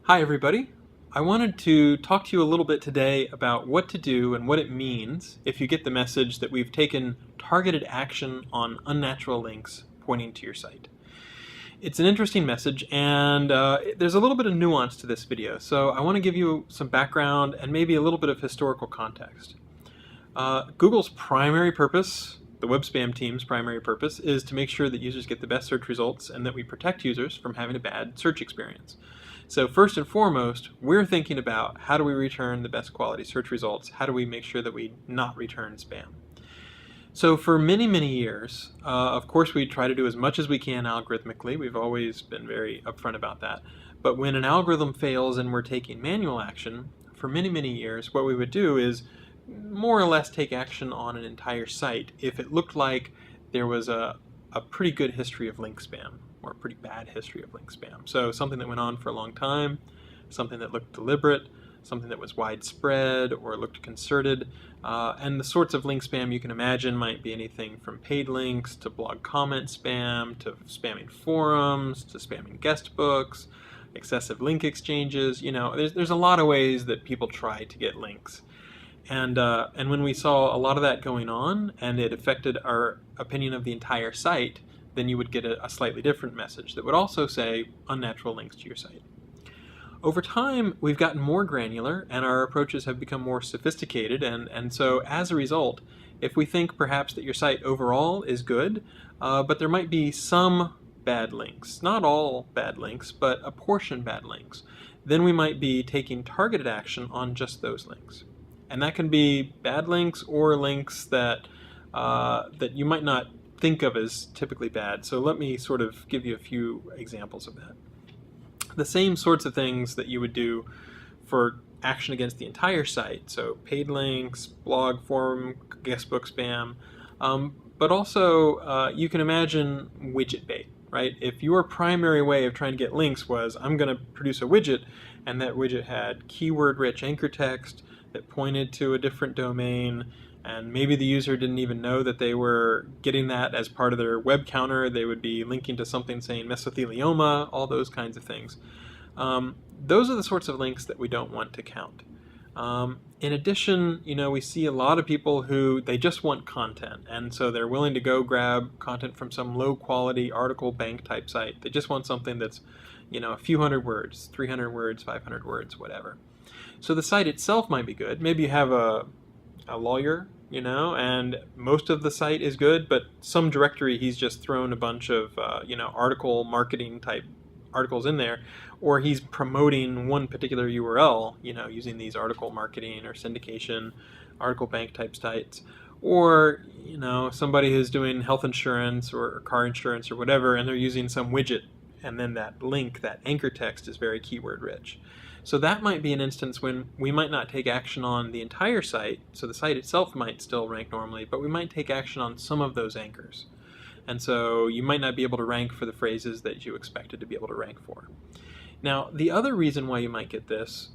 Hi everybody. I wanted to talk to you a little bit today about what to do and what it means if you get the message that we've taken targeted action on unnatural links pointing to your site. It's an interesting message, and there's a little bit of nuance to this video, so I want to give you some background and maybe a little bit of historical context. Google's primary purpose, the web spam team's primary purpose, is to make sure that users get the best search results and that we protect users from having a bad search experience. So first and foremost, we're thinking about how do we return the best quality search results? How do we make sure that we not return spam? So for many, many years, of course we try to do as much as we can algorithmically. We've always been very upfront about that. But when an algorithm fails and we're taking manual action, for many, many years, what we would do is more or less take action on an entire site if it looked like there was a pretty good history of link spam or a pretty bad history of link spam. So something that went on for a long time, something that looked deliberate, something that was widespread or looked concerted, and the sorts of link spam you can imagine might be anything from paid links to blog comment spam to spamming forums to spamming guest books, excessive link exchanges. You know, there's a lot of ways that people try to get links. And when we saw a lot of that going on and it affected our opinion of the entire site, then you would get a slightly different message that would also say unnatural links to your site. Over time, we've gotten more granular and our approaches have become more sophisticated, and so as a result, if we think perhaps that your site overall is good, but there might be some bad links, not all bad links, but a portion bad links, then we might be taking targeted action on just those links. And that can be bad links or links that you might not think of as typically bad. So let me sort of give you a few examples of that. The same sorts of things that you would do for action against the entire site, so paid links, blog, forum, guest book spam, but also you can imagine widget bait, right? If your primary way of trying to get links was, I'm going to produce a widget, and that widget had keyword-rich anchor text that pointed to a different domain, and maybe the user didn't even know that they were getting that as part of their web counter. They would be linking to something saying mesothelioma, all those kinds of things. Those are the sorts of links that we don't want to count. In addition, you know, we see a lot of people who they just want content, and so they're willing to go grab content from some low-quality article bank type site. They just want something that's, you know, a few hundred words, 300 words, 500 words, whatever. So the site itself might be good. Maybe you have a lawyer, you know, and most of the site is good, but some directory he's just thrown a bunch of, you know, article marketing type articles in there, or he's promoting one particular URL, you know, using these article marketing or syndication, article bank type sites, or, you know, somebody who's doing health insurance or car insurance or whatever, and they're using some widget, and then that link, that anchor text is very keyword rich. So that might be an instance when we might not take action on the entire site, so the site itself might still rank normally, but we might take action on some of those anchors. And so you might not be able to rank for the phrases that you expected to be able to rank for. Now, the other reason why you might get this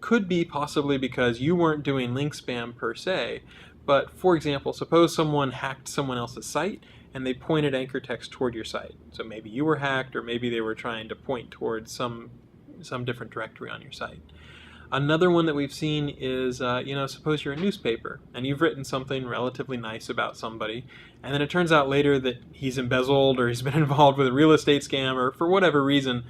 could be possibly because you weren't doing link spam per se, but for example, suppose someone hacked someone else's site and they pointed anchor text toward your site. So maybe you were hacked, or maybe they were trying to point towards some different directory on your site. Another one that we've seen is, you know, suppose you're a newspaper and you've written something relatively nice about somebody, and then it turns out later that he's embezzled or he's been involved with a real estate scam, or for whatever reason,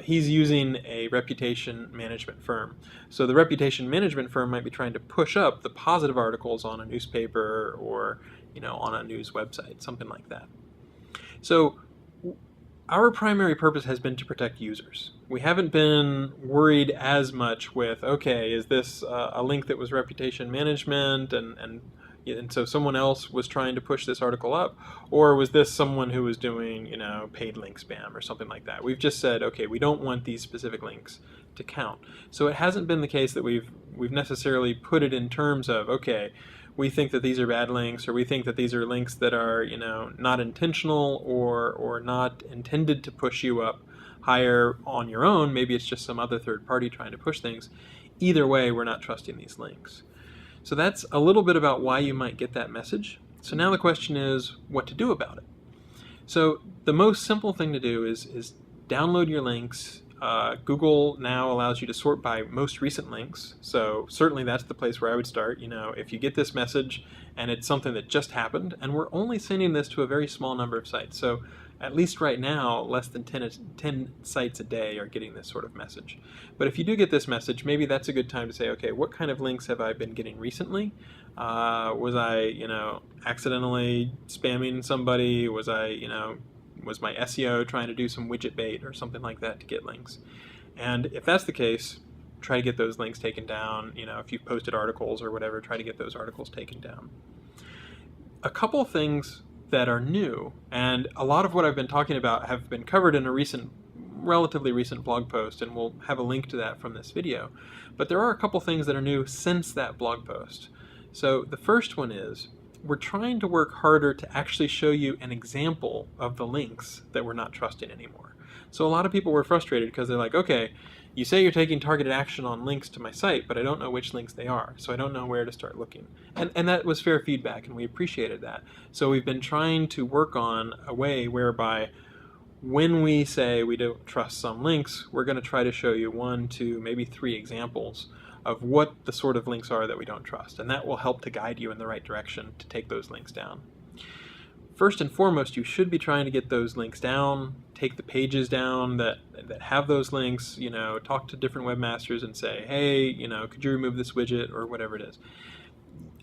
he's using a reputation management firm. So the reputation management firm might be trying to push up the positive articles on a newspaper or, you know, on a news website, something like that. So our primary purpose has been to protect users. We haven't been worried as much with, okay, is this a link that was reputation management and so someone else was trying to push this article up, or was this someone who was doing, you know, paid link spam or something like that? We've just said, okay, we don't want these specific links to count. So it hasn't been the case that we've necessarily put it in terms of, okay, we think that these are bad links, or we think that these are links that are, you know, not intentional or not intended to push you up higher on your own. Maybe it's just some other third party trying to push things. Either way, we're not trusting these links. So that's a little bit about why you might get that message. So now the question is what to do about it. So the most simple thing to do is download your links Google now allows you to sort by most recent links, so certainly that's the place where I would start. If you get this message and it's something that just happened, and we're only sending this to a very small number of sites, so at least right now, less than 10 sites a day are getting this sort of message. But if you do get this message, maybe that's a good time to say, okay, what kind of links have I been getting recently? Was I, accidentally spamming somebody? Was my SEO trying to do some widget bait or something like that to get links? And if that's the case, try to get those links taken down. If you've posted articles or whatever, try to get those articles taken down. A couple of things that are new, and a lot of what I've been talking about have been covered in a relatively recent blog post, and we'll have a link to that from this video. But there are a couple things that are new since that blog post. So the first one is, we're trying to work harder to actually show you an example of the links that we're not trusting anymore. So a lot of people were frustrated because they're like, okay, you say you're taking targeted action on links to my site, but I don't know which links they are, so I don't know where to start looking. And that was fair feedback, and we appreciated that. So we've been trying to work on a way whereby when we say we don't trust some links, we're going to try to show you 1, 2, maybe 3 examples of what the sort of links are that we don't trust, and that will help to guide you in the right direction to take those links down. First and foremost, you should be trying to get those links down, take the pages down that have those links, talk to different webmasters and say, hey, could you remove this widget or whatever it is.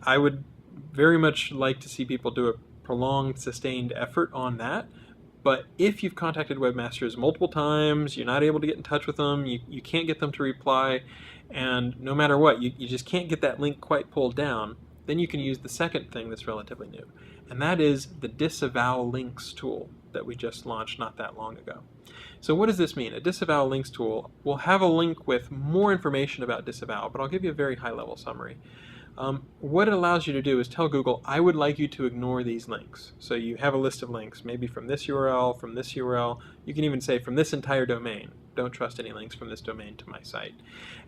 I would very much like to see people do a prolonged, sustained effort on that. But if you've contacted webmasters multiple times, you're not able to get in touch with them, you can't get them to reply, and no matter what, you just can't get that link quite pulled down, then you can use the second thing that's relatively new. And that is the disavow links tool that we just launched not that long ago. So what does this mean? A disavow links tool will have a link with more information about disavow, but I'll give you a very high-level summary. What it allows you to do is tell Google, I would like you to ignore these links. So you have a list of links, maybe from this URL, from this URL. You can even say from this entire domain. Don't trust any links from this domain to my site.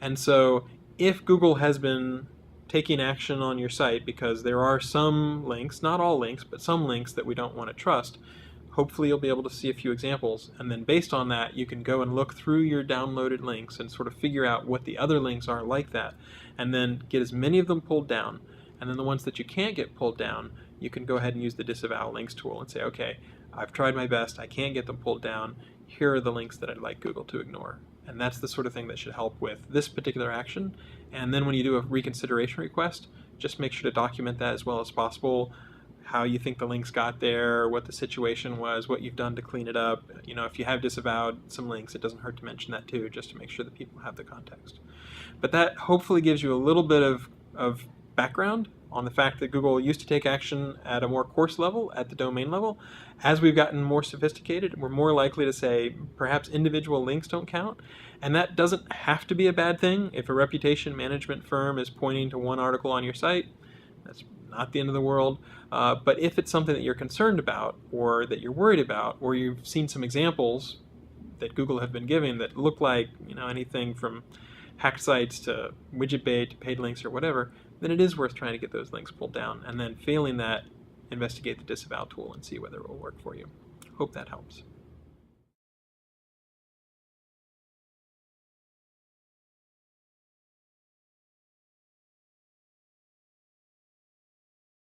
And so if Google has been taking action on your site because there are some links, not all links, but some links that we don't want to trust, hopefully you'll be able to see a few examples, and then based on that you can go and look through your downloaded links and sort of figure out what the other links are like that, and then get as many of them pulled down, and then the ones that you can't get pulled down, you can go ahead and use the disavow links tool and say, okay, I've tried my best, I can't get them pulled down, here are the links that I'd like Google to ignore. And that's the sort of thing that should help with this particular action. And then when you do a reconsideration request, just make sure to document that as well as possible, how you think the links got there, what the situation was, what you've done to clean it up. If you have disavowed some links, it doesn't hurt to mention that too, just to make sure that people have the context. But that hopefully gives you a little bit of background on the fact that Google used to take action at a more coarse level, at the domain level. As we've gotten more sophisticated, we're more likely to say perhaps individual links don't count, and that doesn't have to be a bad thing. If a reputation management firm is pointing to one article on your site, that's not the end of the world. But if it's something that you're concerned about, or that you're worried about, or you've seen some examples that Google have been giving that look like anything from hacked sites to widget bait to paid links or whatever, then it is worth trying to get those links pulled down. And then failing that, investigate the disavow tool and see whether it will work for you. Hope that helps.